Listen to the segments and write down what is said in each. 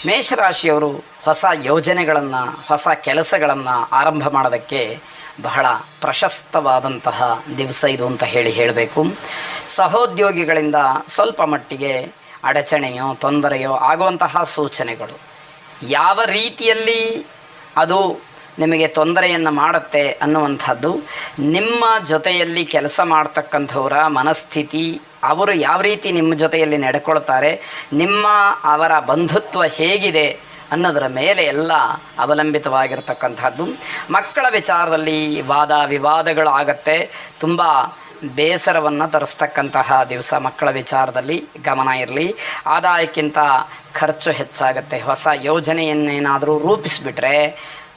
ಮೇಷರಾಶಿಯವರು ಹೊಸ ಯೋಜನೆಗಳನ್ನು, ಹೊಸ ಕೆಲಸಗಳನ್ನು ಆರಂಭ ಮಾಡೋದಕ್ಕೆ ಬಹಳ ಪ್ರಶಸ್ತವಾದಂತಹ ದಿವಸ ಇದು ಅಂತ ಹೇಳಬೇಕು. ಸಹೋದ್ಯೋಗಿಗಳಿಂದ ಸ್ವಲ್ಪ ಮಟ್ಟಿಗೆ ಅಡಚಣೆಯೋ ತೊಂದರೆಯೋ ಆಗುವಂತಹ ಸೂಚನೆಗಳು. ಯಾವ ರೀತಿಯಲ್ಲಿ ಅದು ನಿಮಗೆ ತೊಂದರೆಯನ್ನು ಮಾಡುತ್ತೆ ಅನ್ನುವಂಥದ್ದು ನಿಮ್ಮ ಜೊತೆಯಲ್ಲಿ ಕೆಲಸ ಮಾಡ್ತಕ್ಕಂಥವರ ಮನಸ್ಥಿತಿ, ಅವರು ಯಾವ ರೀತಿ ನಿಮ್ಮ ಜೊತೆಯಲ್ಲಿ ನಡ್ಕೊಳ್ತಾರೆ, ಅವರ ಬಂಧುತ್ವ ಹೇಗಿದೆ ಅನ್ನೋದರ ಮೇಲೆ ಎಲ್ಲ ಅವಲಂಬಿತವಾಗಿರ್ತಕ್ಕಂಥದ್ದು. ಮಕ್ಕಳ ವಿಚಾರದಲ್ಲಿ ವಾದ ವಿವಾದಗಳು ಆಗತ್ತೆ. ತುಂಬ ಬೇಸರವನ್ನು ತರಿಸ್ತಕ್ಕಂತಹ ದಿವಸ. ಮಕ್ಕಳ ವಿಚಾರದಲ್ಲಿ ಗಮನ ಇರಲಿ. ಆದಾಯಕ್ಕಿಂತ ಖರ್ಚು ಹೆಚ್ಚಾಗುತ್ತೆ. ಹೊಸ ಯೋಜನೆಯನ್ನೇನಾದರೂ ರೂಪಿಸಿಬಿಟ್ರೆ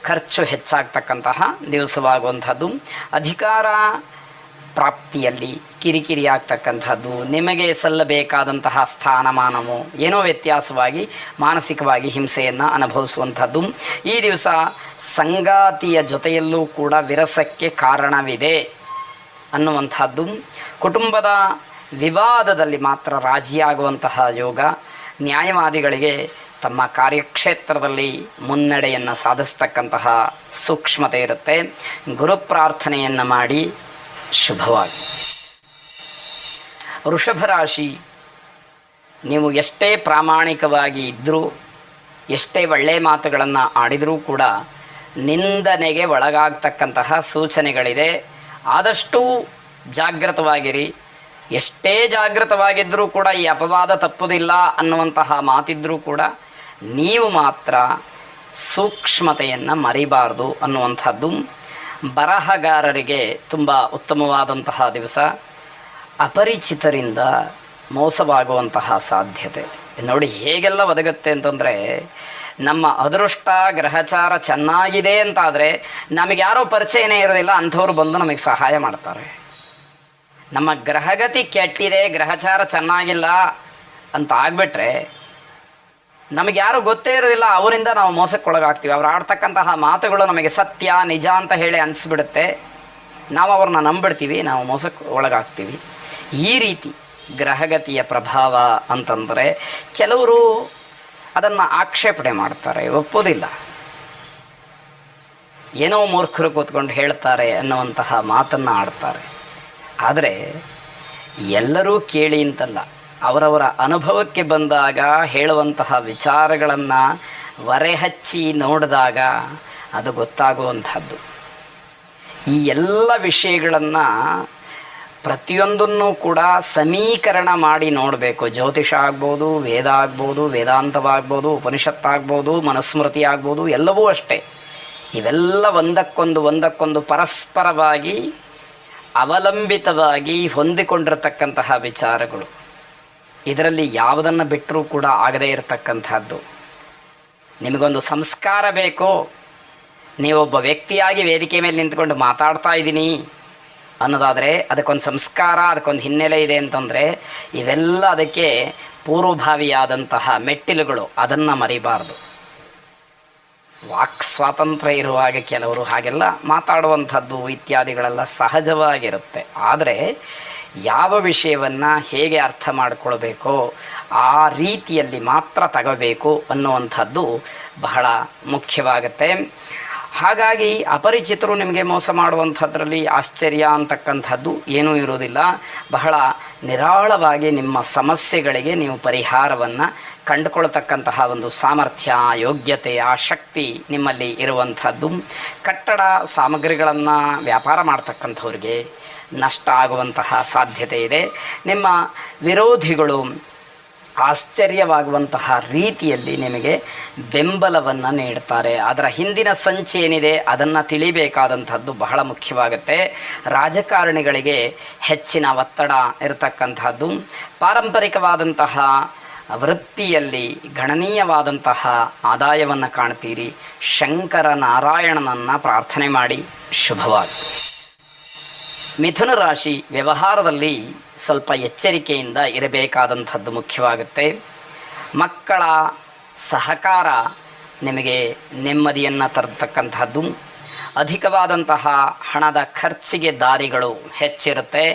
ಖರ್ಚು ಹೆಚ್ಚಾಗ್ತಕ್ಕಂತಹ ದಿವಸವಾಗುವಂಥದ್ದು. ಅಧಿಕಾರ ಪ್ರಾಪ್ತಿಯಲ್ಲಿ ಕಿರಿಕಿರಿ ಆಗ್ತಕ್ಕಂಥದ್ದು, ನಿಮಗೆ ಸಲ್ಲಬೇಕಾದಂತಹ ಸ್ಥಾನಮಾನವು ಏನೋ ವ್ಯತ್ಯಾಸವಾಗಿ ಮಾನಸಿಕವಾಗಿ ಹಿಂಸೆಯನ್ನು ಅನುಭವಿಸುವಂಥದ್ದು. ಈ ದಿವಸ ಸಂಗಾತಿಯ ಜೊತೆಯಲ್ಲೂ ಕೂಡ ವಿರಸಕ್ಕೆ ಕಾರಣವಿದೆ ಅನ್ನುವಂಥದ್ದು. ಕುಟುಂಬದ ವಿವಾದದಲ್ಲಿ ಮಾತ್ರ ರಾಜಿಯಾಗುವಂತಹ ಯೋಗ. ನ್ಯಾಯವಾದಿಗಳಿಗೆ ತಮ್ಮ ಕಾರ್ಯಕ್ಷೇತ್ರದಲ್ಲಿ ಮುನ್ನಡೆಯನ್ನು ಸಾಧಿಸ್ತಕ್ಕಂತಹ ಸೂಕ್ಷ್ಮತೆ ಇರುತ್ತೆ. ಗುರು ಪ್ರಾರ್ಥನೆಯನ್ನು ಮಾಡಿ. ಶುಭವಾಗಿ. ವೃಷಭ ರಾಶಿ, ನೀವು ಎಷ್ಟೇ ಪ್ರಾಮಾಣಿಕವಾಗಿ ಇದ್ದರೂ, ಎಷ್ಟೇ ಒಳ್ಳೆಯ ಮಾತುಗಳನ್ನು ಆಡಿದರೂ ಕೂಡ ನಿಂದನೆಗೆ ಒಳಗಾಗ್ತಕ್ಕಂತಹ ಸೂಚನೆಗಳಿದೆ. ಆದಷ್ಟು ಜಾಗೃತವಾಗಿರಿ. ಎಷ್ಟೇ ಜಾಗೃತವಾಗಿದ್ದರೂ ಕೂಡ ಈ ಅಪವಾದ ತಪ್ಪುವುದಿಲ್ಲ ಅನ್ನುವಂತಹ ಮಾತಿದ್ದರೂ ಕೂಡ ನೀವು ಮಾತ್ರ ಸೂಕ್ಷ್ಮತೆಯನ್ನು ಮರಿಬಾರ್ದು ಅನ್ನುವಂಥದ್ದು. ಬರಹಗಾರರಿಗೆ ತುಂಬ ಉತ್ತಮವಾದಂತಹ ದಿವಸ. ಅಪರಿಚಿತರಿಂದ ಮೋಸವಾಗುವಂತಹ ಸಾಧ್ಯತೆ ನೋಡಿ ಹೇಗೆಲ್ಲ ಒದಗುತ್ತೆ ಅಂತಂದರೆ, ನಮ್ಮ ಅದೃಷ್ಟ ಗ್ರಹಚಾರ ಚೆನ್ನಾಗಿದೆ ಅಂತಾದರೆ ನಮಗೆ ಯಾರೋ ಪರಿಚಯನೇ ಇರೋದಿಲ್ಲ, ಅಂಥವ್ರು ಬಂದು ನಮಗೆ ಸಹಾಯ ಮಾಡ್ತಾರೆ. ನಮ್ಮ ಗ್ರಹಗತಿ ಕೆಟ್ಟಿದೆ, ಗ್ರಹಚಾರ ಚೆನ್ನಾಗಿಲ್ಲ ಅಂತ ಆಗಿಬಿಟ್ರೆ ನಮಗೆ ಯಾರು ಗೊತ್ತೇ ಇರೋದಿಲ್ಲ, ಅವರಿಂದ ನಾವು ಮೋಸಕ್ಕೊಳಗಾಗ್ತೀವಿ. ಅವ್ರು ಆಡ್ತಕ್ಕಂತಹ ಮಾತುಗಳು ನಮಗೆ ಸತ್ಯ ನಿಜ ಅಂತ ಹೇಳಿ ಅನಿಸ್ಬಿಡುತ್ತೆ. ನಾವು ಅವ್ರನ್ನ ನಂಬಿಡ್ತೀವಿ, ನಾವು ಮೋಸಕ್ಕೆ ಒಳಗಾಗ್ತೀವಿ. ಈ ರೀತಿ ಗ್ರಹಗತಿಯ ಪ್ರಭಾವ ಅಂತಂದರೆ ಕೆಲವರು ಅದನ್ನು ಆಕ್ಷೇಪಣೆ ಮಾಡ್ತಾರೆ, ಒಪ್ಪೋದಿಲ್ಲ. ಏನೋ ಮೂರ್ಖರು ಕೂತ್ಕೊಂಡು ಹೇಳ್ತಾರೆ ಅನ್ನುವಂತಹ ಮಾತನ್ನು ಆಡ್ತಾರೆ. ಆದರೆ ಎಲ್ಲರೂ ಕೇಳಿ ಅಂತಲ್ಲ, ಅವರವರ ಅನುಭವಕ್ಕೆ ಬಂದಾಗ ಹೇಳುವಂತಹ ವಿಚಾರಗಳನ್ನು ಹೊರೆಹಚ್ಚಿ ನೋಡಿದಾಗ ಅದು ಗೊತ್ತಾಗುವಂಥದ್ದು. ಈ ಎಲ್ಲ ವಿಷಯಗಳನ್ನು ಪ್ರತಿಯೊಂದನ್ನು ಕೂಡ ಸಮೀಕರಣ ಮಾಡಿ ನೋಡಬೇಕು. ಜ್ಯೋತಿಷ ಆಗ್ಬೋದು, ವೇದ ಆಗ್ಬೋದು, ವೇದಾಂತವಾಗ್ಬೋದು, ಉಪನಿಷತ್ತಾಗ್ಬೋದು, ಮನುಸ್ಮೃತಿ ಆಗ್ಬೋದು, ಎಲ್ಲವೂ ಅಷ್ಟೇ. ಇವೆಲ್ಲ ಒಂದಕ್ಕೊಂದು ಪರಸ್ಪರವಾಗಿ ಅವಲಂಬಿತವಾಗಿ ಹೊಂದಿಕೊಂಡಿರತಕ್ಕಂತಹ ವಿಚಾರಗಳು. ಇದರಲ್ಲಿ ಯಾವುದನ್ನು ಬಿಟ್ಟರೂ ಕೂಡ ಆಗದೇ ಇರತಕ್ಕಂಥದ್ದು. ನಿಮಗೊಂದು ಸಂಸ್ಕಾರ ಬೇಕು, ನೀವೊಬ್ಬ ವ್ಯಕ್ತಿಯಾಗಿ ವೇದಿಕೆ ಮೇಲೆ ನಿಂತ್ಕೊಂಡು ಮಾತಾಡ್ತಾ ಇದ್ದೀನಿ ಅನ್ನೋದಾದರೆ ಅದಕ್ಕೊಂದು ಸಂಸ್ಕಾರ, ಅದಕ್ಕೊಂದು ಹಿನ್ನೆಲೆ ಇದೆ ಅಂತಂದರೆ ಇವೆಲ್ಲ ಅದಕ್ಕೆ ಪೂರ್ವಭಾವಿಯಾದಂತಹ ಮೆಟ್ಟಿಲುಗಳು. ಅದನ್ನು ಮರಿಬಾರ್ದು. ವಾಕ್ ಸ್ವಾತಂತ್ರ್ಯ ಇರುವಾಗ ಕೆಲವರು ಹಾಗೆಲ್ಲ ಮಾತಾಡುವಂಥದ್ದು ಇತ್ಯಾದಿಗಳೆಲ್ಲ ಸಹಜವಾಗಿರುತ್ತೆ. ಆದರೆ ಯಾವ ವಿಷಯವನ್ನು ಹೇಗೆ ಅರ್ಥ ಮಾಡಿಕೊಳ್ಬೇಕೋ ಆ ರೀತಿಯಲ್ಲಿ ಮಾತ್ರ ತಗೋಬೇಕು ಅನ್ನುವಂಥದ್ದು ಬಹಳ ಮುಖ್ಯವಾಗುತ್ತೆ. ಹಾಗಾಗಿ ಅಪರಿಚಿತರು ನಿಮಗೆ ಮೋಸ ಮಾಡುವಂಥದ್ರಲ್ಲಿ ಆಶ್ಚರ್ಯ ಅಂತಕ್ಕಂಥದ್ದು ಏನೂ ಇರೋದಿಲ್ಲ. ಬಹಳ ನಿರಾಳವಾಗಿ ನಿಮ್ಮ ಸಮಸ್ಯೆಗಳಿಗೆ ನೀವು ಪರಿಹಾರವನ್ನು ಕಂಡುಕೊಳ್ತಕ್ಕಂತಹ ಒಂದು ಸಾಮರ್ಥ್ಯ, ಯೋಗ್ಯತೆ, ಆ ಶಕ್ತಿ ನಿಮ್ಮಲ್ಲಿ ಇರುವಂಥದ್ದು. ಕಟ್ಟಡ ಸಾಮಗ್ರಿಗಳನ್ನು ವ್ಯಾಪಾರ ಮಾಡ್ತಕ್ಕಂಥವ್ರಿಗೆ ನಷ್ಟ ಆಗುವಂತಹ ಸಾಧ್ಯತೆ ಇದೆ. ನಿಮ್ಮ ವಿರೋಧಿಗಳು ಆಶ್ಚರ್ಯವಾಗುವಂತಹ ರೀತಿಯಲ್ಲಿ ನಿಮಗೆ ಬೆಂಬಲವನ್ನು ನೀಡ್ತಾರೆ. ಅದರ ಹಿಂದಿನ ಸಂಚು ಏನಿದೆ ಅದನ್ನು ತಿಳಿಬೇಕಾದಂಥದ್ದು ಬಹಳ ಮುಖ್ಯವಾಗುತ್ತೆ. ರಾಜಕಾರಣಿಗಳಿಗೆ ಹೆಚ್ಚಿನ ಒತ್ತಡ ಇರತಕ್ಕಂಥದ್ದು. ಪಾರಂಪರಿಕವಾದಂತಹ ವೃತ್ತಿಯಲ್ಲಿ ಗಣನೀಯವಾದಂತಹ ಆದಾಯವನ್ನು ಕಾಣ್ತೀರಿ. ಶಂಕರ ನಾರಾಯಣನನ್ನು ಪ್ರಾರ್ಥನೆ ಮಾಡಿ. ಶುಭವಾಗಿ. ಮಿಥುನ ರಾಶಿ, ವ್ಯವಹಾರದಲ್ಲಿ ಸ್ವಲ್ಪ ಎಚ್ಚರಿಕೆಯಿಂದ ಇರಬೇಕಾದಂಥದ್ದು ಮುಖ್ಯವಾಗುತ್ತೆ. ಮಕ್ಕಳ ಸಹಕಾರ ನಿಮಗೆ ನೆಮ್ಮದಿಯನ್ನು ತರತಕ್ಕಂಥದ್ದು. ಅಧಿಕವಾದಂತಹ ಹಣದ ಖರ್ಚಿಗೆ ದಾರಿಗಳು ಹೆಚ್ಚಿರುತ್ತೆ.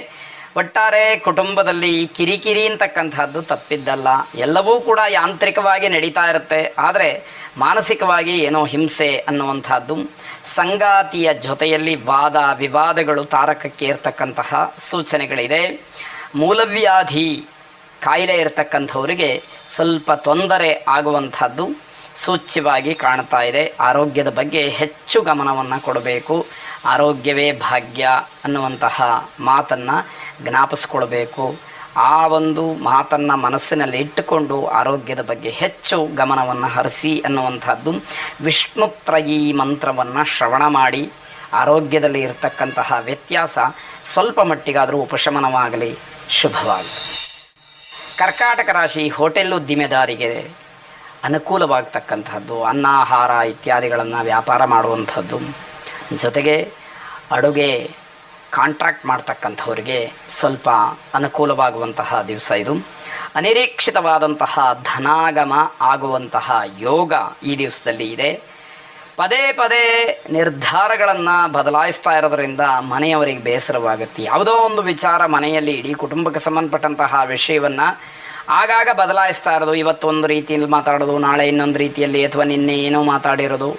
ಒಟ್ಟಾರೆ ಕುಟುಂಬದಲ್ಲಿ ಕಿರಿಕಿರಿ ಅಂತಕ್ಕಂಥದ್ದು ತಪ್ಪಿದ್ದಲ್ಲ. ಎಲ್ಲವೂ ಕೂಡ ಯಾಂತ್ರಿಕವಾಗಿ ನಡೀತಾ ಇರುತ್ತೆ. ಆದರೆ ಮಾನಸಿಕವಾಗಿ ಏನೋ ಹಿಂಸೆ ಅನ್ನುವಂಥದ್ದು, ಸಂಗಾತಿಯ ಜೊತೆಯಲ್ಲಿ ವಾದ ವಿವಾದಗಳು ತಾರಕಕ್ಕೆ ಇರತಕ್ಕಂತಹ ಸೂಚನೆಗಳಿದೆ. ಮೂಲವ್ಯಾಧಿ ಕಾಯಿಲೆ ಇರತಕ್ಕಂಥವರಿಗೆ ಸ್ವಲ್ಪ ತೊಂದರೆ ಆಗುವಂಥದ್ದು ಸೂಚ್ಯವಾಗಿ ಕಾಣ್ತಾ ಇದೆ. ಆರೋಗ್ಯದ ಬಗ್ಗೆ ಹೆಚ್ಚು ಗಮನವನ್ನು ಕೊಡಬೇಕು. ಆರೋಗ್ಯವೇ ಭಾಗ್ಯ ಅನ್ನುವಂತಹ ಮಾತನ್ನು ಜ್ಞಾಪಿಸ್ಕೊಳ್ಬೇಕು. ಆ ಒಂದು ಮಾತನ್ನು ಮನಸ್ಸಿನಲ್ಲಿ ಇಟ್ಟುಕೊಂಡು ಆರೋಗ್ಯದ ಬಗ್ಗೆ ಹೆಚ್ಚು ಗಮನವನ್ನು ಹರಿಸಿ ಅನ್ನುವಂಥದ್ದು. ವಿಷ್ಣುತ್ರಯೀ ಮಂತ್ರವನ್ನು ಶ್ರವಣ ಮಾಡಿ ಆರೋಗ್ಯದಲ್ಲಿ ಇರತಕ್ಕಂತಹ ವ್ಯತ್ಯಾಸ ಸ್ವಲ್ಪ ಮಟ್ಟಿಗಾದರೂ ಉಪಶಮನವಾಗಲಿ, ಶುಭವಾಗಲಿ. ಕರ್ಕಾಟಕ ರಾಶಿ ಹೋಟೆಲ್ ಉದ್ದಿಮೆದಾರಿಗೆ ಅನುಕೂಲವಾಗ್ತಕ್ಕಂಥದ್ದು, ಅನ್ನಾಹಾರ ಇತ್ಯಾದಿಗಳನ್ನು ವ್ಯಾಪಾರ ಮಾಡುವಂಥದ್ದು, ಜೊತೆಗೆ ಅಡುಗೆ ಕಾಂಟ್ರಾಕ್ಟ್ ಮಾಡ್ತಕ್ಕಂಥವ್ರಿಗೆ ಸ್ವಲ್ಪ ಅನುಕೂಲವಾಗುವಂತಹ ದಿವಸ ಇದು. ಅನಿರೀಕ್ಷಿತವಾದಂತಹ ಧನಾಗಮ ಆಗುವಂತಹ ಯೋಗ ಈ ದಿವಸದಲ್ಲಿ ಇದೆ. ಪದೇ ಪದೇ ನಿರ್ಧಾರಗಳನ್ನು ಬದಲಾಯಿಸ್ತಾ ಇರೋದರಿಂದ ಮನೆಯವರಿಗೆ ಬೇಸರವಾಗುತ್ತೆ. ಯಾವುದೋ ಒಂದು ವಿಚಾರ ಮನೆಯಲ್ಲಿ ಇಡೀ ಕುಟುಂಬಕ್ಕೆ ಸಂಬಂಧಪಟ್ಟಂತಹ ವಿಷಯವನ್ನು ಆಗಾಗ ಬದಲಾಯಿಸ್ತಾ ಇರೋದು. ಇವತ್ತು ಒಂದು ರೀತಿಯಲ್ಲಿ ಮಾತಾಡೋದು, ನಾಳೆ ಇನ್ನೊಂದು ರೀತಿಯಲ್ಲಿ, ಅಥವಾ ನಿನ್ನೆ ಏನೋ ಮಾತಾಡಿರೋದು.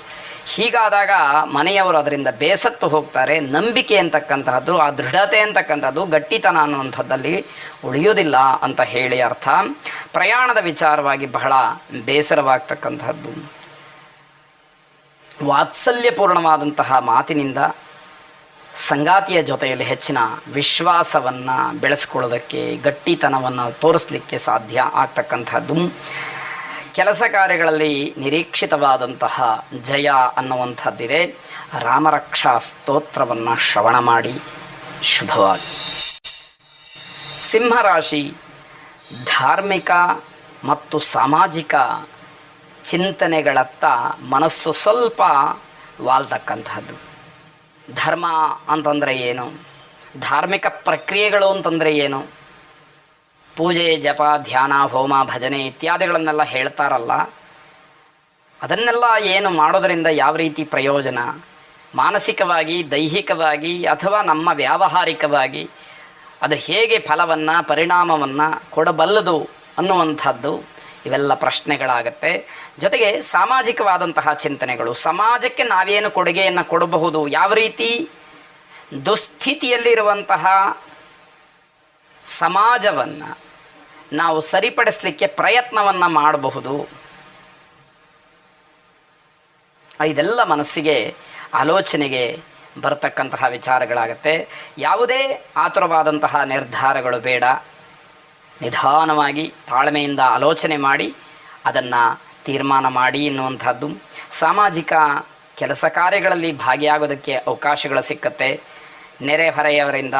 ಹೀಗಾದಾಗ ಮನೆಯವರು ಅದರಿಂದ ಬೇಸತ್ತು ಹೋಗ್ತಾರೆ. ನಂಬಿಕೆ ಅಂತಕ್ಕಂತಹದ್ದು, ಆ ದೃಢತೆ ಅಂತಕ್ಕಂಥದ್ದು, ಗಟ್ಟಿತನ ಅನ್ನುವಂಥದ್ದಲ್ಲಿ ಉಳಿಯೋದಿಲ್ಲ ಅಂತ ಹೇಳಿ ಅರ್ಥ. ಪ್ರಯಾಣದ ವಿಚಾರವಾಗಿ ಬಹಳ ಬೇಸರವಾಗ್ತಕ್ಕಂಥದ್ದು. ವಾತ್ಸಲ್ಯಪೂರ್ಣವಾದಂತಹ ಮಾತಿನಿಂದ ಸಂಗಾತಿಯ ಜೊತೆಯಲ್ಲಿ ಹೆಚ್ಚಿನ ವಿಶ್ವಾಸವನ್ನು ಬೆಳೆಸ್ಕೊಳ್ಳೋದಕ್ಕೆ, ಗಟ್ಟಿತನವನ್ನು ತೋರಿಸಲಿಕ್ಕೆ ಸಾಧ್ಯ ಆಗ್ತಕ್ಕಂಥದ್ದು. ಕೆಲಸ ಕಾರ್ಯಗಳಲ್ಲಿ ನಿರೀಕ್ಷಿತವಾದಂತಹ ಜಯ ಅನ್ನುವಂಥದ್ದಿದೆ. ರಾಮರಕ್ಷಾ ಸ್ತೋತ್ರವನ್ನು ಶ್ರವಣ ಮಾಡಿ, ಶುಭವಾಗಿ. ಸಿಂಹರಾಶಿ ಧಾರ್ಮಿಕ ಮತ್ತು ಸಾಮಾಜಿಕ ಚಿಂತನೆಗಳತ್ತ ಮನಸ್ಸು ಸ್ವಲ್ಪ ವಾಲ್ತಕ್ಕಂತಹದ್ದು. ಧರ್ಮ ಅಂತಂದರೆ ಏನು, ಧಾರ್ಮಿಕ ಪ್ರಕ್ರಿಯೆಗಳು ಅಂತಂದರೆ ಏನು, ಪೂಜೆ ಜಪ ಧ್ಯಾನ ಹೋಮ ಭಜನೆ ಇತ್ಯಾದಿಗಳನ್ನೆಲ್ಲ ಹೇಳ್ತಾರಲ್ಲ, ಅದನ್ನೆಲ್ಲ ಏನು ಮಾಡೋದರಿಂದ ಯಾವ ರೀತಿ ಪ್ರಯೋಜನ, ಮಾನಸಿಕವಾಗಿ ದೈಹಿಕವಾಗಿ ಅಥವಾ ನಮ್ಮ ವ್ಯಾವಹಾರಿಕವಾಗಿ ಅದು ಹೇಗೆ ಫಲವನ್ನು ಪರಿಣಾಮವನ್ನು ಕೊಡಬಲ್ಲದು ಅನ್ನುವಂಥದ್ದು, ಇವೆಲ್ಲ ಪ್ರಶ್ನೆಗಳಾಗತ್ತೆ. ಜೊತೆಗೆ ಸಾಮಾಜಿಕವಾದಂತಹ ಚಿಂತನೆಗಳು, ಸಮಾಜಕ್ಕೆ ನಾವೇನು ಕೊಡುಗೆಯನ್ನು ಕೊಡಬಹುದು, ಯಾವ ರೀತಿ ದುಸ್ಥಿತಿಯಲ್ಲಿರುವಂತಹ ಸಮಾಜವನ್ನು ನಾವು ಸರಿಪಡಿಸಲಿಕ್ಕೆ ಪ್ರಯತ್ನವನ್ನು ಮಾಡಬಹುದು, ಇದೆಲ್ಲ ಮನಸ್ಸಿಗೆ ಆಲೋಚನೆಗೆ ಬರತಕ್ಕಂತಹ ವಿಚಾರಗಳಾಗತ್ತೆ. ಯಾವುದೇ ಆತುರವಾದಂತಹ ನಿರ್ಧಾರಗಳು ಬೇಡ. ನಿಧಾನವಾಗಿ ತಾಳ್ಮೆಯಿಂದ ಆಲೋಚನೆ ಮಾಡಿ ಅದನ್ನು ತೀರ್ಮಾನ ಮಾಡಿ ಎನ್ನುವಂಥದ್ದು. ಸಾಮಾಜಿಕ ಕೆಲಸ ಕಾರ್ಯಗಳಲ್ಲಿ ಭಾಗಿಯಾಗೋದಕ್ಕೆ ಅವಕಾಶಗಳು ಸಿಕ್ಕತ್ತೆ. ನೆರೆಹೊರೆಯವರಿಂದ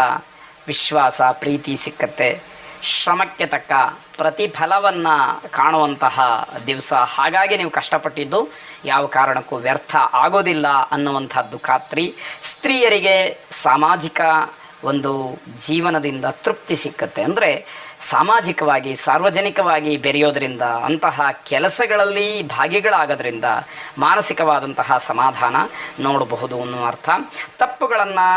ವಿಶ್ವಾಸ ಪ್ರೀತಿ ಸಿಕ್ಕತ್ತೆ. ಶ್ರಮಕ್ಕೆ ತಕ್ಕ ಪ್ರತಿಫಲವನ್ನು ಕಾಣುವಂತಹ ದಿವಸ. ಹಾಗಾಗಿ ನೀವು ಕಷ್ಟಪಟ್ಟಿದ್ದು ಯಾವ ಕಾರಣಕ್ಕೂ ವ್ಯರ್ಥ ಆಗೋದಿಲ್ಲ ಅನ್ನುವಂಥದ್ದು ಖಾತ್ರಿ. ಸ್ತ್ರೀಯರಿಗೆ ಸಾಮಾಜಿಕ ಒಂದು ಜೀವನದಿಂದ ತೃಪ್ತಿ ಸಿಕ್ಕತ್ತೆ. ಅಂದರೆ ಸಾಮಾಜಿಕವಾಗಿ ಸಾರ್ವಜನಿಕವಾಗಿ ಬೆರೆಯೋದರಿಂದ, ಅಂತಹ ಕೆಲಸಗಳಲ್ಲಿ ಭಾಗಿಗಳಾಗೋದ್ರಿಂದ ಮಾನಸಿಕವಾದಂತಹ ಸಮಾಧಾನ ನೋಡಬಹುದು ಅನ್ನೋ ಅರ್ಥ. ತಪ್ಪುಗಳನ್ನು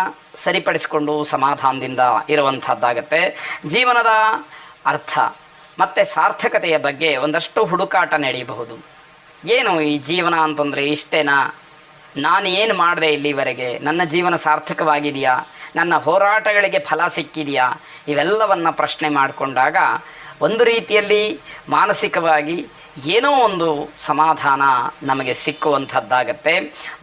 ಸರಿಪಡಿಸಿಕೊಂಡು ಸಮಾಧಾನದಿಂದ ಇರುವಂಥದ್ದಾಗತ್ತೆ. ಜೀವನದ ಅರ್ಥ ಮತ್ತು ಸಾರ್ಥಕತೆಯ ಬಗ್ಗೆ ಒಂದಷ್ಟು ಹುಡುಕಾಟ ನಡೆಯಬಹುದು. ಏನು ಈ ಜೀವನ ಅಂತಂದರೆ ಇಷ್ಟೇನಾ, ನಾನು ಏನು ಮಾಡಿದೆ ಇಲ್ಲಿವರೆಗೆ, ನನ್ನ ಜೀವನ ಸಾರ್ಥಕವಾಗಿದೆಯಾ, ನನ್ನ ಹೋರಾಟಗಳಿಗೆ ಫಲ ಸಿಕ್ಕಿದೆಯಾ, ಇವೆಲ್ಲವನ್ನು ಪ್ರಶ್ನೆ ಮಾಡಿಕೊಂಡಾಗ ಒಂದು ರೀತಿಯಲ್ಲಿ ಮಾನಸಿಕವಾಗಿ ಏನೋ ಒಂದು ಸಮಾಧಾನ ನಮಗೆ ಸಿಕ್ಕುವಂಥದ್ದಾಗತ್ತೆ.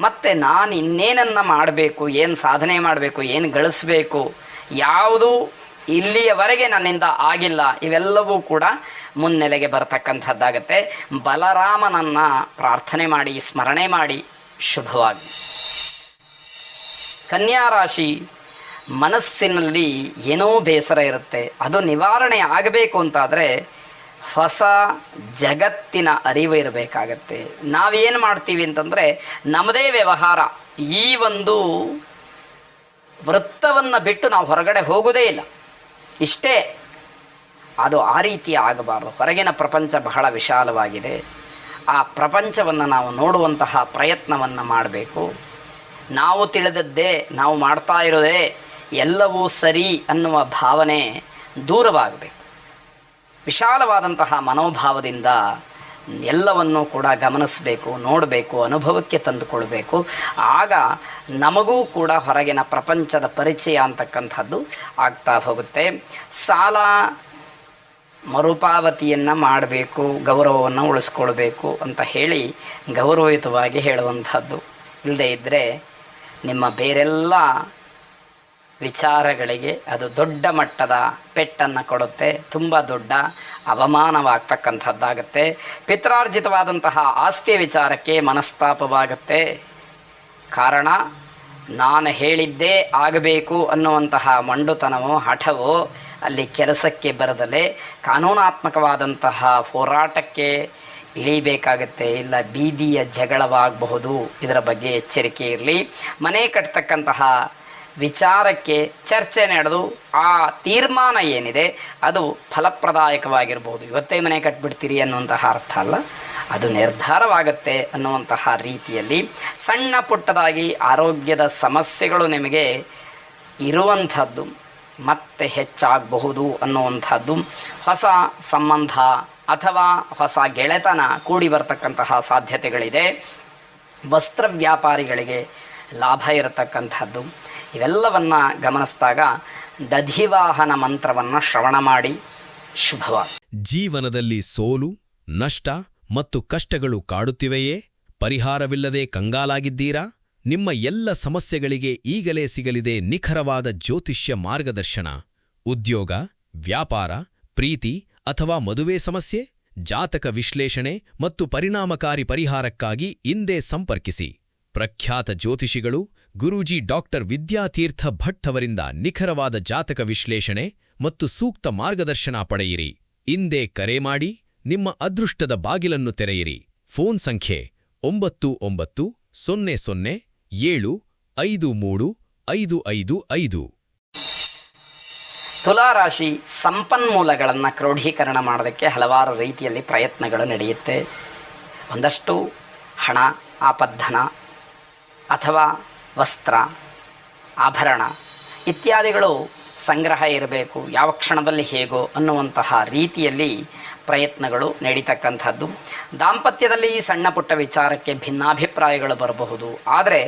ಮತ್ತು ನಾನು ಇನ್ನೇನನ್ನು ಮಾಡಬೇಕು, ಏನು ಸಾಧನೆ ಮಾಡಬೇಕು, ಏನು ಗಳಿಸಬೇಕು, ಯಾವುದು ಇಲ್ಲಿಯವರೆಗೆ ನನ್ನಿಂದ ಆಗಿಲ್ಲ, ಇವೆಲ್ಲವೂ ಕೂಡ ಮುನ್ನೆಲೆಗೆ ಬರತಕ್ಕಂಥದ್ದಾಗತ್ತೆ. ಬಲರಾಮನನ್ನು ಪ್ರಾರ್ಥನೆ ಮಾಡಿ, ಸ್ಮರಣೆ ಮಾಡಿ, ಶುಭವಾಗಿ. ಕನ್ಯಾ ರಾಶಿ ಮನಸ್ಸಿನಲ್ಲಿ ಏನೋ ಬೇಸರ ಇರುತ್ತೆ. ಅದು ನಿವಾರಣೆ ಆಗಬೇಕು ಅಂತಾದರೆ ಹೊಸ ಜಗತ್ತಿನ ಅರಿವು ಇರಬೇಕಾಗತ್ತೆ. ನಾವೇನು ಮಾಡ್ತೀವಿ ಅಂತಂದರೆ ನಮ್ಮದೇ ವ್ಯವಹಾರ, ಈ ಒಂದು ವೃತ್ತವನ್ನು ಬಿಟ್ಟು ನಾವು ಹೊರಗಡೆ ಹೋಗೋದೇ ಇಲ್ಲ, ಇಷ್ಟೇ. ಅದು ಆ ರೀತಿ ಆಗಬಾರ್ದು. ಹೊರಗಿನ ಪ್ರಪಂಚ ಬಹಳ ವಿಶಾಲವಾಗಿದೆ. ಆ ಪ್ರಪಂಚವನ್ನು ನಾವು ನೋಡುವಂತಹ ಪ್ರಯತ್ನವನ್ನು ಮಾಡಬೇಕು. ನಾವು ತಿಳಿದದ್ದೇ, ನಾವು ಮಾಡ್ತಾ ಇರೋದೇ ಎಲ್ಲವೂ ಸರಿ ಅನ್ನುವ ಭಾವನೆ ದೂರವಾಗಬೇಕು. ವಿಶಾಲವಾದಂತಹ ಮನೋಭಾವದಿಂದ ಎಲ್ಲವನ್ನೂ ಕೂಡ ಗಮನಿಸಬೇಕು, ನೋಡಬೇಕು, ಅನುಭವಕ್ಕೆ ತಂದುಕೊಳ್ಬೇಕು. ಆಗ ನಮಗೂ ಕೂಡ ಹೊರಗಿನ ಪ್ರಪಂಚದ ಪರಿಚಯ ಅಂತಕ್ಕಂಥದ್ದು ಆಗ್ತಾ ಹೋಗುತ್ತೆ. ಸಾಲ ಮರುಪಾವತಿಯನ್ನು ಮಾಡಬೇಕು, ಗೌರವವನ್ನು ಉಳಿಸ್ಕೊಳ್ಬೇಕು ಅಂತ ಹೇಳಿ ಗೌರವಯುತವಾಗಿ ಹೇಳುವಂಥದ್ದು. ಇಲ್ಲದೇ ಇದ್ದರೆ ನಿಮ್ಮ ಬೇರೆಲ್ಲ ವಿಚಾರಗಳಿಗೆ ಅದು ದೊಡ್ಡ ಮಟ್ಟದ ಪೆಟ್ಟನ್ನು ಕೊಡುತ್ತೆ, ತುಂಬ ದೊಡ್ಡ ಅವಮಾನವಾಗ್ತಕ್ಕಂಥದ್ದಾಗತ್ತೆ. ಪಿತ್ರಾರ್ಜಿತವಾದಂತಹ ಆಸ್ತಿಯ ವಿಚಾರಕ್ಕೆ ಮನಸ್ತಾಪವಾಗುತ್ತೆ. ಕಾರಣ ನಾನು ಹೇಳಿದ್ದೇ ಆಗಬೇಕು ಅನ್ನುವಂತಹ ಮಂಡುತನವೋ ಹಠವೋ ಅಲ್ಲಿ ಕೆಲಸಕ್ಕೆ ಬರದಲೇ ಕಾನೂನಾತ್ಮಕವಾದಂತಹ ಹೋರಾಟಕ್ಕೆ ಇಳಿಬೇಕಾಗತ್ತೆ. ಇಲ್ಲ ಬೀದಿಯ ಜಗಳವಾಗಬಹುದು. ಇದರ ಬಗ್ಗೆ ಎಚ್ಚರಿಕೆ ಇರಲಿ. ಮನೆ ಕಟ್ತಕ್ಕಂತಹ ವಿಚಾರಕ್ಕೆ ಚರ್ಚೆ ನಡೆದು ಆ ತೀರ್ಮಾನ ಏನಿದೆ ಅದು ಫಲಪ್ರದಾಯಕವಾಗಿರ್ಬೋದು. ಇವತ್ತೇ ಮನೆ ಕಟ್ಬಿಡ್ತೀರಿ ಅನ್ನುವಂತಹ ಅರ್ಥ ಅಲ್ಲ, ಅದು ನಿರ್ಧಾರವಾಗುತ್ತೆ ಅನ್ನುವಂತಹ ರೀತಿಯಲ್ಲಿ ಸಣ್ಣ ಪುಟ್ಟದಾಗಿ ಆರೋಗ್ಯದ ಸಮಸ್ಯೆಗಳು ನಿಮಗೆ ಇರುವಂಥದ್ದು ಮತ್ತೆ ಹೆಚ್ಚಾಗಬಹುದು ಅನ್ನುವಂಥದ್ದು. ಹೊಸ ಸಂಬಂಧ ಅಥವಾ ಹೊಸ ಗೆಳೆತನ ಕೂಡಿ ಬರ್ತಕ್ಕಂತಹ ಸಾಧ್ಯತೆಗಳಿದೆ. ವಸ್ತ್ರ ವ್ಯಾಪಾರಿಗಳಿಗೆ ಲಾಭ ಇರತಕ್ಕಂಥದ್ದು. ಇವೆಲ್ಲವನ್ನು ಗಮನಿಸಿದಾಗ ದಧಿವಾಹನ ಮಂತ್ರವನ್ನು ಶ್ರವಣ ಮಾಡಿ ಶುಭವಾಗಿ. ಜೀವನದಲ್ಲಿ ಸೋಲು, ನಷ್ಟ ಮತ್ತು ಕಷ್ಟಗಳು ಕಾಡುತ್ತಿವೆಯೇ? ಪರಿಹಾರವಿಲ್ಲದೆ ಕಂಗಾಲಾಗಿದ್ದೀರಾ? ನಿಮ್ಮ ಎಲ್ಲ ಸಮಸ್ಯೆಗಳಿಗೆ ಈಗಲೇ ಸಿಗಲಿದೆ ನಿಖರವಾದ ಜ್ಯೋತಿಷ್ಯ ಮಾರ್ಗದರ್ಶನ. ಉದ್ಯೋಗ, ವ್ಯಾಪಾರ, ಪ್ರೀತಿ ಅಥವಾ ಮದುವೆ ಸಮಸ್ಯೆ? ಜಾತಕ ವಿಶ್ಲೇಷಣೆ ಮತ್ತು ಪರಿಣಾಮಕಾರಿ ಪರಿಹಾರಕ್ಕಾಗಿ ಇಂದೇ ಸಂಪರ್ಕಿಸಿ. ಪ್ರಖ್ಯಾತ ಜ್ಯೋತಿಷಿಗಳು ಗುರೂಜಿ ಡಾಕ್ಟರ್ ವಿದ್ಯಾತೀರ್ಥ ಭಟ್ ಅವರಿಂದ ನಿಖರವಾದ ಜಾತಕ ವಿಶ್ಲೇಷಣೆ ಮತ್ತು ಸೂಕ್ತ ಮಾರ್ಗದರ್ಶನ ಪಡೆಯಿರಿ. ಇಂದೇ ಕರೆ ಮಾಡಿ ನಿಮ್ಮ ಅದೃಷ್ಟದ ಬಾಗಿಲನ್ನು ತೆರೆಯಿರಿ. ಫೋನ್ ಸಂಖ್ಯೆ 9900753555. ತುಲಾರಾಶಿ ಸಂಪನ್ಮೂಲಗಳನ್ನು ಕ್ರೋಢೀಕರಣ ಮಾಡೋದಕ್ಕೆ ಹಲವಾರು ರೀತಿಯಲ್ಲಿ ಪ್ರಯತ್ನಗಳು ನಡೆಯುತ್ತೆ. ಒಂದಷ್ಟು ಹಣ, ಆಪद्धನ ಅಥವಾ ವಸ್ತ್ರ, ಆಭರಣ ಇತ್ಯಾದಿಗಳು ಸಂಗ್ರಹ ಇರಬೇಕು. ಯಾವ ಕ್ಷಣದಲ್ಲಿ ಹೇಗೋ ಅನ್ನುವಂತಹ ರೀತಿಯಲ್ಲಿ ಪ್ರಯತ್ನಗಳು ನಡೀತಕ್ಕಂಥದ್ದು. ದಾಂಪತ್ಯದಲ್ಲಿ ಸಣ್ಣ ಪುಟ್ಟ ವಿಚಾರಕ್ಕೆ ಭಿನ್ನಾಭಿಪ್ರಾಯಗಳು ಬರಬಹುದು. ಆದರೆ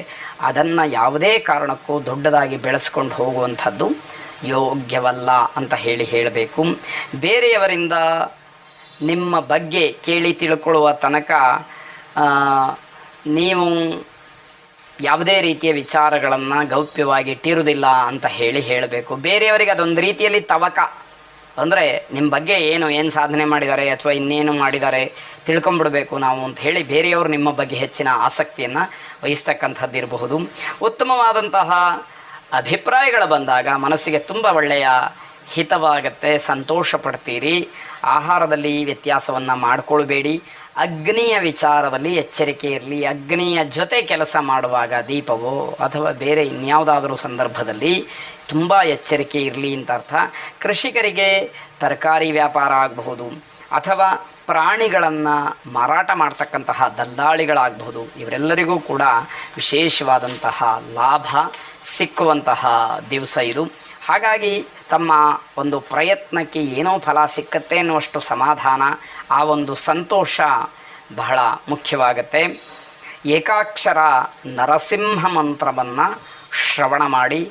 ಅದನ್ನು ಯಾವುದೇ ಕಾರಣಕ್ಕೂ ದೊಡ್ಡದಾಗಿ ಬೆಳೆಸ್ಕೊಂಡು ಹೋಗುವಂಥದ್ದು ಯೋಗ್ಯವಲ್ಲ ಅಂತ ಹೇಳಬೇಕು. ಬೇರೆಯವರಿಂದ ನಿಮ್ಮ ಬಗ್ಗೆ ಕೇಳಿ ತಿಳ್ಕೊಳ್ಳುವ ತನಕ ನೀವು ಯಾವುದೇ ರೀತಿಯ ವಿಚಾರಗಳನ್ನು ಗೌಪ್ಯವಾಗಿ ಇಟ್ಟಿರುವುದಿಲ್ಲ ಅಂತ ಹೇಳಬೇಕು. ಬೇರೆಯವರಿಗೆ ಅದೊಂದು ರೀತಿಯಲ್ಲಿ ತವಕ. ಅಂದರೆ ನಿಮ್ಮ ಬಗ್ಗೆ ಏನು ಸಾಧನೆ ಮಾಡಿದ್ದಾರೆ ಅಥವಾ ಇನ್ನೇನು ಮಾಡಿದ್ದಾರೆ ತಿಳ್ಕೊಂಬಿಡಬೇಕು ನಾವು ಅಂತ ಹೇಳಿ ಬೇರೆಯವರು ನಿಮ್ಮ ಬಗ್ಗೆ ಹೆಚ್ಚಿನ ಆಸಕ್ತಿಯನ್ನು ವಹಿಸ್ತಕ್ಕಂಥದ್ದು ಇರಬಹುದು. ಉತ್ತಮವಾದಂತಹ ಅಭಿಪ್ರಾಯಗಳು ಬಂದಾಗ ಮನಸ್ಸಿಗೆ ತುಂಬ ಒಳ್ಳೆಯ ಹಿತವಾಗತ್ತೆ, ಸಂತೋಷ ಪಡ್ತೀರಿ. ಆಹಾರದಲ್ಲಿ ವ್ಯತ್ಯಾಸವನ್ನು ಮಾಡಿಕೊಳ್ಬೇಡಿ. ಅಗ್ನಿಯ ವಿಚಾರದಲ್ಲಿ ಎಚ್ಚರಿಕೆ ಇರಲಿ. ಅಗ್ನಿಯ ಜೊತೆ ಕೆಲಸ ಮಾಡುವಾಗ ದೀಪವೋ ಅಥವಾ ಬೇರೆ ಇನ್ಯಾವುದಾದರೂ ಸಂದರ್ಭದಲ್ಲಿ ತುಂಬ ಎಚ್ಚರಿಕೆ ಇರಲಿ ಅಂತ ಅರ್ಥ. ಕೃಷಿಕರಿಗೆ ತರಕಾರಿ ವ್ಯಾಪಾರ ಆಗಬಹುದು ಅಥವಾ ಪ್ರಾಣಿಗಳನ್ನು ಮಾರಾಟ ಮಾಡ್ತಕ್ಕಂತಹ ದಲ್ಲಾಳಿಗಳಾಗಬಹುದು. ಇವರೆಲ್ಲರಿಗೂ ಕೂಡ ವಿಶೇಷವಾದಂತಹ ಲಾಭ ಸಿಕ್ಕುವಂತಹ ದಿವಸ ಇದು. ಹಾಗಾಗಿ ತಮ್ಮ ಒಂದು ಪ್ರಯತ್ನಕ್ಕೆ ಏನೋ ಫಲ ಸಿಕ್ಕತ್ತೆ ಅನ್ನುವಷ್ಟು ಸಮಾಧಾನ, ಆ ಒಂದು ಸಂತೋಷ ಬಹಳ ಮುಖ್ಯವಾಗತ್ತೆ. ಏಕಾಕ್ಷರ ನರಸಿಂಹ ಮಂತ್ರವನ್ನು ಶ್ರವಣ ಮಾಡಿ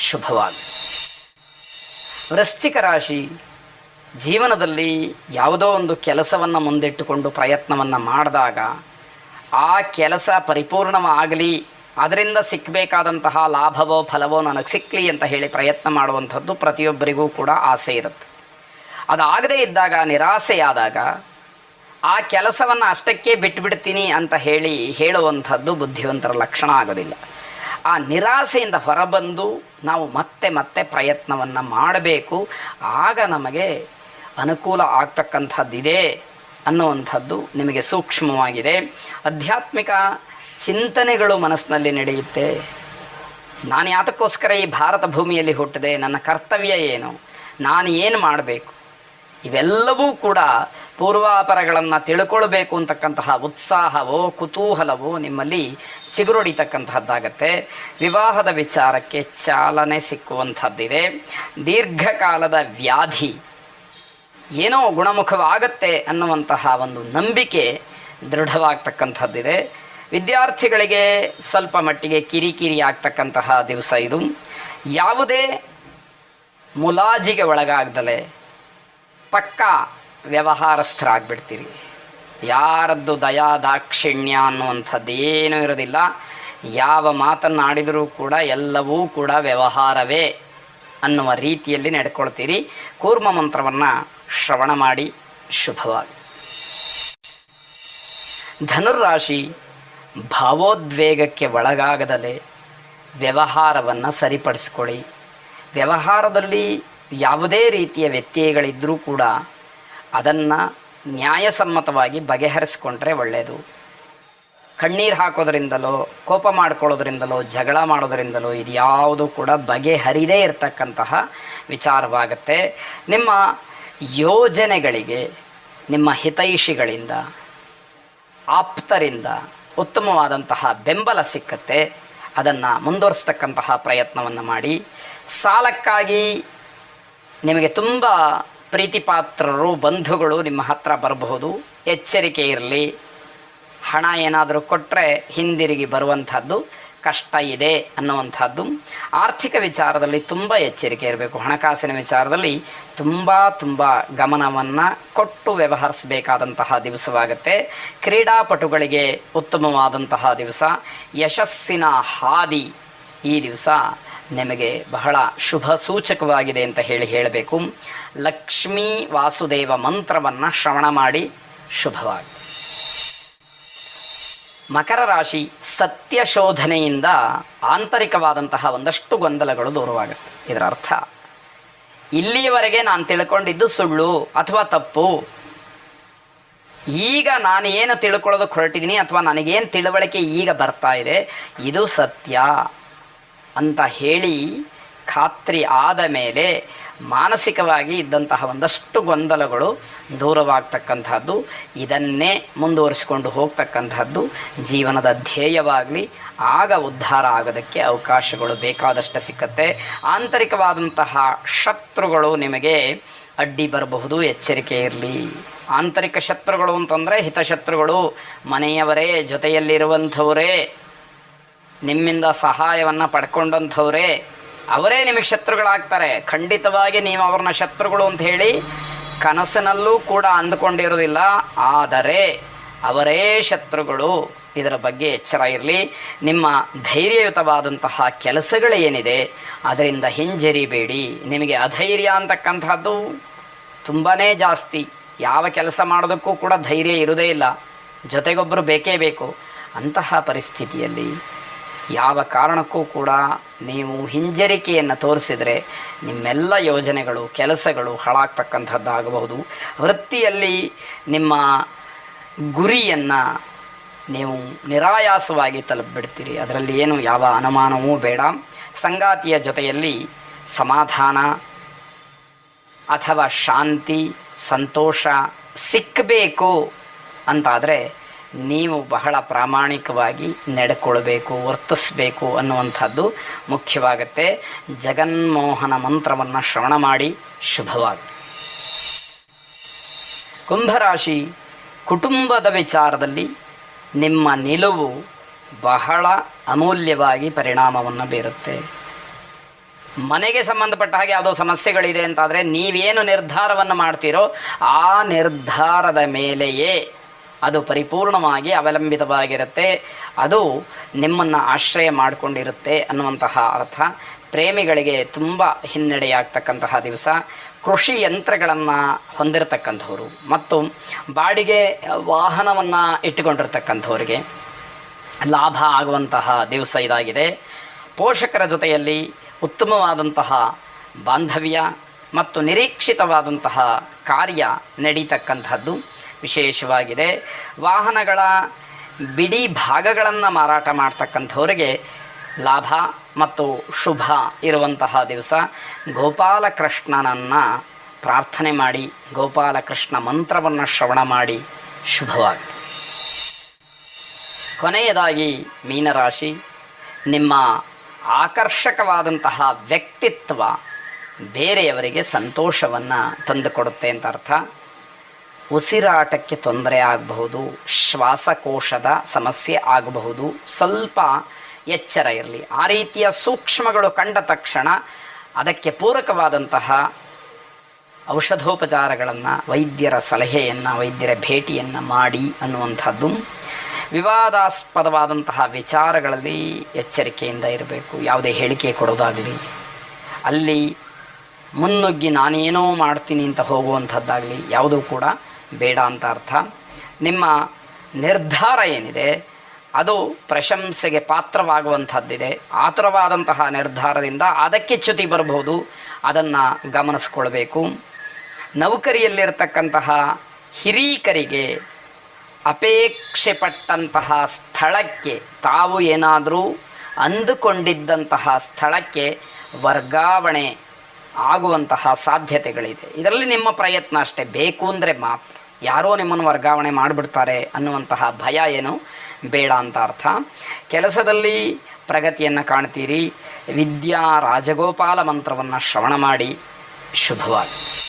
ಶುಭವಾಗಿ. ವೃಶ್ಚಿಕ ರಾಶಿ ಜೀವನದಲ್ಲಿ ಯಾವುದೋ ಒಂದು ಕೆಲಸವನ್ನು ಮುಂದಿಟ್ಟುಕೊಂಡು ಪ್ರಯತ್ನವನ್ನು ಮಾಡಿದಾಗ ಆ ಕೆಲಸ ಪರಿಪೂರ್ಣವಾಗಲಿ, ಅದರಿಂದ ಸಿಕ್ಕಬೇಕಾದಂತಹ ಲಾಭವೋ ಫಲವೋ ನನಗೆ ಸಿಕ್ಕಲಿ ಅಂತ ಹೇಳಿ ಪ್ರಯತ್ನ ಮಾಡುವಂಥದ್ದು ಪ್ರತಿಯೊಬ್ಬರಿಗೂ ಕೂಡ ಆಸೆ ಇರುತ್ತೆ. ಅದಾಗದೇ ಇದ್ದಾಗ, ನಿರಾಸೆಯಾದಾಗ ಆ ಕೆಲಸವನ್ನು ಅಷ್ಟಕ್ಕೆ ಬಿಟ್ಟುಬಿಡ್ತೀನಿ ಅಂತ ಹೇಳುವಂಥದ್ದು ಬುದ್ಧಿವಂತರ ಲಕ್ಷಣ ಆಗೋದಿಲ್ಲ. ಆ ನಿರಾಸೆಯಿಂದ ಹೊರಬಂದು ನಾವು ಮತ್ತೆ ಪ್ರಯತ್ನವನ್ನು ಮಾಡಬೇಕು. ಆಗ ನಮಗೆ ಅನುಕೂಲ ಆಗ್ತಕ್ಕಂಥದ್ದಿದೆ ಅನ್ನುವಂಥದ್ದು ನಿಮಗೆ ಸೂಕ್ಷ್ಮವಾಗಿದೆ. ಆಧ್ಯಾತ್ಮಿಕ ಚಿಂತನೆಗಳು ಮನಸ್ಸಿನಲ್ಲಿ ನಡೆಯುತ್ತೆ. ನಾನು ಯಾತಕ್ಕೋಸ್ಕರ ಈ ಭಾರತ ಭೂಮಿಯಲ್ಲಿ ಹುಟ್ಟಿದೆ, ನನ್ನ ಕರ್ತವ್ಯ ಏನು, ನಾನು ಏನು ಮಾಡಬೇಕು, ಇವೆಲ್ಲವೂ ಕೂಡ ಪೂರ್ವಾಪರಗಳನ್ನು ತಿಳ್ಕೊಳ್ಬೇಕು ಅಂತಕ್ಕಂತಹ ಉತ್ಸಾಹವೋ ಕುತೂಹಲವೋ ನಿಮ್ಮಲ್ಲಿ ಚಿಗುರೊಡಿತಕ್ಕಂತಹದ್ದಾಗತ್ತೆ. ವಿವಾಹದ ವಿಚಾರಕ್ಕೆ ಚಾಲನೆ ಸಿಕ್ಕುವಂಥದ್ದಿದೆ. ದೀರ್ಘಕಾಲದ ವ್ಯಾಧಿ ಏನೋ ಗುಣಮುಖವಾಗತ್ತೆ ಅನ್ನುವಂತಹ ಒಂದು ನಂಬಿಕೆ ದೃಢವಾಗ್ತಕ್ಕಂಥದ್ದಿದೆ. ವಿದ್ಯಾರ್ಥಿಗಳಿಗೆ ಸ್ವಲ್ಪ ಮಟ್ಟಿಗೆ ಕಿರಿಕಿರಿ ಆಗ್ತಕ್ಕಂತಹ ದಿವಸ ಇದು. ಯಾವುದೇ ಮುಲಾಜಿಗೆ ಒಳಗಾಗ್ದಲೆ ಪಕ್ಕಾ ವ್ಯವಹಾರಸ್ಥರಾಗ್ಬಿಡ್ತೀರಿ. ಯಾರದ್ದು ದಯಾ ದಾಕ್ಷಿಣ್ಯ ಅನ್ನುವಂಥದ್ದು ಏನೂ ಇರೋದಿಲ್ಲ. ಯಾವ ಮಾತನ್ನಾಡಿದರೂ ಕೂಡ ಎಲ್ಲವೂ ಕೂಡ ವ್ಯವಹಾರವೇ ಅನ್ನುವ ರೀತಿಯಲ್ಲಿ ನಡ್ಕೊಳ್ತೀರಿ. ಕೂರ್ಮ ಮಂತ್ರವನ್ನು ಶ್ರವಣ ಮಾಡಿ. ಶುಭವಾಗಿ. ಧನುರ್ರಾಶಿ ಭಾವೋದ್ವೇಗಕ್ಕೆ ಒಳಗಾಗದಲೇ ವ್ಯವಹಾರವನ್ನು ಸರಿಪಡಿಸ್ಕೊಳ್ಳಿ. ವ್ಯವಹಾರದಲ್ಲಿ ಯಾವುದೇ ರೀತಿಯ ವ್ಯತ್ಯಯಗಳಿದ್ದರೂ ಕೂಡ ಅದನ್ನು ನ್ಯಾಯಸಮ್ಮತವಾಗಿ ಬಗೆಹರಿಸ್ಕೊಂಡ್ರೆ ಒಳ್ಳೆಯದು. ಕಣ್ಣೀರು ಹಾಕೋದ್ರಿಂದಲೋ ಕೋಪ ಮಾಡ್ಕೊಳ್ಳೋದ್ರಿಂದಲೋ ಜಗಳ ಮಾಡೋದ್ರಿಂದಲೋ ಇದು ಯಾವುದೂ ಕೂಡ ಬಗೆಹರಿದೇ ಇರತಕ್ಕಂತಹ ವಿಚಾರವಾಗುತ್ತೆ. ನಿಮ್ಮ ಯೋಜನೆಗಳಿಗೆ ನಿಮ್ಮ ಹಿತೈಷಿಗಳಿಂದ ಆಪ್ತರಿಂದ ಉತ್ತಮವಾದಂತಹ ಬೆಂಬಲ ಸಿಕ್ಕತ್ತೆ. ಅದನ್ನು ಮುಂದುವರಿಸ್ತಕ್ಕಂತಹ ಪ್ರಯತ್ನವನ್ನು ಮಾಡಿ. ಸಾಲಕ್ಕಾಗಿ ನಿಮಗೆ ತುಂಬ ಪ್ರೀತಿಪಾತ್ರರು ಬಂಧುಗಳು ನಿಮ್ಮ ಹತ್ರ ಬರಬಹುದು. ಎಚ್ಚರಿಕೆ ಇರಲಿ. ಹಣ ಏನಾದರೂ ಕೊಟ್ಟರೆ ಹಿಂದಿರುಗಿ ಬರುವಂಥದ್ದು ಕಷ್ಟ ಇದೆ ಅನ್ನುವಂಥದ್ದು. ಆರ್ಥಿಕ ವಿಚಾರದಲ್ಲಿ ತುಂಬ ಎಚ್ಚರಿಕೆ ಇರಬೇಕು. ಹಣಕಾಸಿನ ವಿಚಾರದಲ್ಲಿ ತುಂಬ ಗಮನವನ್ನು ಕೊಟ್ಟು ವ್ಯವಹರಿಸಬೇಕಾದಂತಹ ದಿವಸವಾಗುತ್ತೆ. ಕ್ರೀಡಾಪಟುಗಳಿಗೆ ಉತ್ತಮವಾದಂತಹ ದಿವಸ. ಯಶಸ್ಸಿನ ಹಾದಿ ಈ ದಿವಸ ನಿಮಗೆ ಬಹಳ ಶುಭ ಸೂಚಕವಾಗಿದೆ ಅಂತ ಹೇಳಬೇಕು. ಲಕ್ಷ್ಮೀ ವಾಸುದೇವ ಮಂತ್ರವನ್ನು ಶ್ರವಣ ಮಾಡಿ. ಶುಭವಾಗಿ. ಮಕರ ರಾಶಿ ಸತ್ಯ ಶೋಧನೆಯಿಂದ ಆಂತರಿಕವಾದಂತಹ ಒಂದಷ್ಟು ಗೊಂದಲಗಳು ದೂರವಾಗುತ್ತೆ. ಇದರ ಅರ್ಥ ಇಲ್ಲಿಯವರೆಗೆ ನಾನು ತಿಳ್ಕೊಂಡಿದ್ದು ಸುಳ್ಳು ಅಥವಾ ತಪ್ಪು, ಈಗ ನಾನು ಏನು ತಿಳ್ಕೊಳ್ಳೋದಕ್ಕೆ ಹೊರಟಿದ್ದೀನಿ ಅಥವಾ ನನಗೇನು ತಿಳುವಳಿಕೆ ಈಗ ಬರ್ತಾ ಇದೆ ಇದು ಸತ್ಯ ಅಂತ ಹೇಳಿ ಖಾತ್ರಿ ಆದ ಮೇಲೆ ಮಾನಸಿಕವಾಗಿ ಇದ್ದಂತಹ ಒಂದಷ್ಟು ಗೊಂದಲಗಳು ದೂರವಾಗ್ತಕ್ಕಂಥದ್ದು. ಇದನ್ನೇ ಮುಂದುವರಿಸಿಕೊಂಡು ಹೋಗ್ತಕ್ಕಂಥದ್ದು ಜೀವನದ ಧ್ಯೇಯವಾಗಲಿ. ಆಗ ಉದ್ಧಾರ ಆಗೋದಕ್ಕೆ ಅವಕಾಶಗಳು ಬೇಕಾದಷ್ಟು ಸಿಕ್ಕತ್ತೆ. ಆಂತರಿಕವಾದಂತಹ ಶತ್ರುಗಳು ನಿಮಗೆ ಅಡ್ಡಿ ಬರಬಹುದು. ಎಚ್ಚರಿಕೆ ಇರಲಿ. ಆಂತರಿಕ ಶತ್ರುಗಳು ಅಂತಂದರೆ ಹಿತಶತ್ರುಗಳು, ಮನೆಯವರೇ, ಜೊತೆಯಲ್ಲಿರುವಂಥವರೇ, ನಿಮ್ಮಿಂದ ಸಹಾಯವನ್ನು ಪಡ್ಕೊಂಡಂಥವರೇ, ಅವರೇ ನಿಮಗೆ ಶತ್ರುಗಳಾಗ್ತಾರೆ. ಖಂಡಿತವಾಗಿ ನೀವು ಅವ್ರನ್ನ ಶತ್ರುಗಳು ಅಂತ ಹೇಳಿ ಕನಸಿನಲ್ಲೂ ಕೂಡ ಅಂದುಕೊಂಡಿರೋದಿಲ್ಲ. ಆದರೆ ಅವರೇ ಶತ್ರುಗಳು. ಇದರ ಬಗ್ಗೆ ಎಚ್ಚರ ಇರಲಿ. ನಿಮ್ಮ ಧೈರ್ಯಯುತವಾದಂತಹ ಕೆಲಸಗಳು ಏನಿದೆ ಅದರಿಂದ ಹಿಂಜರಿಬೇಡಿ. ನಿಮಗೆ ಅಧೈರ್ಯ ಅಂತಕ್ಕಂಥದ್ದು ತುಂಬಾ ಜಾಸ್ತಿ. ಯಾವ ಕೆಲಸ ಮಾಡೋದಕ್ಕೂ ಕೂಡ ಧೈರ್ಯ ಇರೋದೇ ಇಲ್ಲ. ಜೊತೆಗೊಬ್ಬರು ಬೇಕೇ ಬೇಕು. ಅಂತಹ ಪರಿಸ್ಥಿತಿಯಲ್ಲಿ ಯಾವ ಕಾರಣಕ್ಕೂ ಕೂಡ ನೀವು ಹಿಂಜರಿಕೆಯನ್ನು ತೋರಿಸಿದರೆ ನಿಮ್ಮೆಲ್ಲ ಯೋಜನೆಗಳು ಕೆಲಸಗಳು ಹಾಳಾಗ್ತಕ್ಕಂಥದ್ದಾಗಬಹುದು. ವೃತ್ತಿಯಲ್ಲಿ ನಿಮ್ಮ ಗುರಿಯನ್ನು ನೀವು ನಿರಾಯಾಸವಾಗಿ ತಲುಪಿಬಿಡ್ತೀರಿ. ಅದರಲ್ಲಿ ಏನು ಯಾವ ಅನುಮಾನವೂ ಬೇಡ. ಸಂಗಾತಿಯ ಜೊತೆಯಲ್ಲಿ ಸಮಾಧಾನ ಅಥವಾ ಶಾಂತಿ ಸಂತೋಷ ಸಿಕ್ಕಬೇಕು ಅಂತಾದರೆ ನೀವು ಬಹಳ ಪ್ರಾಮಾಣಿಕವಾಗಿ ನಡ್ಕೊಳ್ಬೇಕು, ವರ್ತಿಸಬೇಕು ಅನ್ನುವಂಥದ್ದು ಮುಖ್ಯವಾಗುತ್ತೆ. ಜಗನ್ಮೋಹನ ಮಂತ್ರವನ್ನು ಶ್ರವಣ ಮಾಡಿ. ಶುಭವಾಗಿ. ಕುಂಭರಾಶಿ ಕುಟುಂಬದ ವಿಚಾರದಲ್ಲಿ ನಿಮ್ಮ ನಿಲುವು ಬಹಳ ಅಮೂಲ್ಯವಾಗಿ ಪರಿಣಾಮವನ್ನು ಬೀರುತ್ತೆ. ಮನೆಗೆ ಸಂಬಂಧಪಟ್ಟ ಹಾಗೆ ಯಾವುದೋ ಸಮಸ್ಯೆಗಳಿದೆ ಅಂತಾದರೆ ನೀವೇನು ನಿರ್ಧಾರವನ್ನು ಮಾಡ್ತೀರೋ ಆ ನಿರ್ಧಾರದ ಮೇಲೆಯೇ ಅದು ಪರಿಪೂರ್ಣವಾಗಿ ಅವಲಂಬಿತವಾಗಿರುತ್ತೆ. ಅದು ನಿಮ್ಮನ್ನು ಆಶ್ರಯ ಮಾಡಿಕೊಂಡಿರುತ್ತೆ ಅನ್ನುವಂತಹ ಅರ್ಥ. ಪ್ರೇಮಿಗಳಿಗೆ ತುಂಬ ಹಿನ್ನಡೆಯಾಗ್ತಕ್ಕಂತಹ ದಿವಸ. ಕೃಷಿ ಯಂತ್ರಗಳನ್ನು ಹೊಂದಿರತಕ್ಕಂಥವ್ರು ಮತ್ತು ಬಾಡಿಗೆ ವಾಹನವನ್ನು ಇಟ್ಟುಕೊಂಡಿರ್ತಕ್ಕಂಥವ್ರಿಗೆ ಲಾಭ ಆಗುವಂತಹ ದಿವಸ ಇದಾಗಿದೆ. ಪೋಷಕರ ಜೊತೆಯಲ್ಲಿ ಉತ್ತಮವಾದಂತಹ ಬಾಂಧವ್ಯ ಮತ್ತು ನಿರೀಕ್ಷಿತವಾದಂತಹ ಕಾರ್ಯ ನಡೀತಕ್ಕಂಥದ್ದು ವಿಶೇಷವಾಗಿದೆ. ವಾಹನಗಳ ಬಿಡಿ ಭಾಗಗಳನ್ನು ಮಾರಾಟ ಮಾಡ್ತಕ್ಕಂಥವರಿಗೆ ಲಾಭ ಮತ್ತು ಶುಭ ಇರುವಂತಹ ದಿವಸ. ಗೋಪಾಲಕೃಷ್ಣನನ್ನು ಪ್ರಾರ್ಥನೆ ಮಾಡಿ ಗೋಪಾಲಕೃಷ್ಣ ಮಂತ್ರವನ್ನು ಶ್ರವಣ ಮಾಡಿ ಶುಭವಾಗಿ. ಕೊನೆಯದಾಗಿ ಮೀನರಾಶಿ, ನಿಮ್ಮ ಆಕರ್ಷಕವಾದಂತಹ ವ್ಯಕ್ತಿತ್ವ ಬೇರೆಯವರಿಗೆ ಸಂತೋಷವನ್ನು ತಂದುಕೊಡುತ್ತೆ ಅಂತ ಅರ್ಥ. ಉಸಿರಾಟಕ್ಕೆ ತೊಂದರೆ ಆಗಬಹುದು, ಶ್ವಾಸಕೋಶದ ಸಮಸ್ಯೆ ಆಗಬಹುದು, ಸ್ವಲ್ಪ ಎಚ್ಚರ ಇರಲಿ. ಆ ರೀತಿಯ ಸೂಕ್ಷ್ಮಗಳು ಕಂಡ ತಕ್ಷಣ ಅದಕ್ಕೆ ಪೂರಕವಾದಂತಹ ಔಷಧೋಪಚಾರಗಳನ್ನು, ವೈದ್ಯರ ಸಲಹೆಯನ್ನು, ವೈದ್ಯರ ಭೇಟಿಯನ್ನು ಮಾಡಿ ಅನ್ನುವಂಥದ್ದು. ವಿವಾದಾಸ್ಪದವಾದಂತಹ ವಿಚಾರಗಳಲ್ಲಿ ಎಚ್ಚರಿಕೆಯಿಂದ ಇರಬೇಕು. ಯಾವುದೇ ಹೇಳಿಕೆ ಕೊಡೋದಾಗಲಿ, ಅಲ್ಲಿ ಮುನ್ನುಗ್ಗಿ ನಾನೇನೋ ಮಾಡ್ತೀನಿ ಅಂತ ಹೋಗುವಂಥದ್ದಾಗಲಿ ಯಾವುದೂ ಕೂಡ ಬೇಡ ಅಂತ ಅರ್ಥ. ನಿಮ್ಮ ನಿರ್ಧಾರ ಏನಿದೆ ಅದು ಪ್ರಶಂಸೆಗೆ ಪಾತ್ರವಾಗುವಂಥದ್ದಿದೆ. ಆತುರವಾದಂತಹ ನಿರ್ಧಾರದಿಂದ ಅದಕ್ಕೆ ಚ್ಯುತಿ ಬರಬಹುದು, ಅದನ್ನು ಗಮನಿಸ್ಕೊಳ್ಬೇಕು. ನೌಕರಿಯಲ್ಲಿರ್ತಕ್ಕಂತಹ ಹಿರೀಕರಿಗೆ ಅಪೇಕ್ಷೆ ಪಟ್ಟಂತಹ ಸ್ಥಳಕ್ಕೆ, ತಾವು ಏನಾದರೂ ಅಂದುಕೊಂಡಿದ್ದಂತಹ ಸ್ಥಳಕ್ಕೆ ವರ್ಗಾವಣೆ ಆಗುವಂತಹ ಸಾಧ್ಯತೆಗಳಿದೆ. ಇದರಲ್ಲಿ ನಿಮ್ಮ ಪ್ರಯತ್ನ ಅಷ್ಟೇ, ಬೇಕು ಅಂದರೆ ಮಾತ್ರ. ಯಾರೋ ನಿಮ್ಮನ್ನು ವರ್ಗಾವಣೆ ಮಾಡಿಬಿಡ್ತಾರೆ ಅನ್ನುವಂತಹ ಭಯ ಏನು ಬೇಡ ಅಂತ ಅರ್ಥ. ಕೆಲಸದಲ್ಲಿ ಪ್ರಗತಿಯನ್ನು ಕಾಣ್ತೀರಿ. ವಿದ್ಯಾ ರಾಜಗೋಪಾಲ ಮಂತ್ರವನ್ನು ಶ್ರವಣ ಮಾಡಿ ಶುಭವಾಗಿ.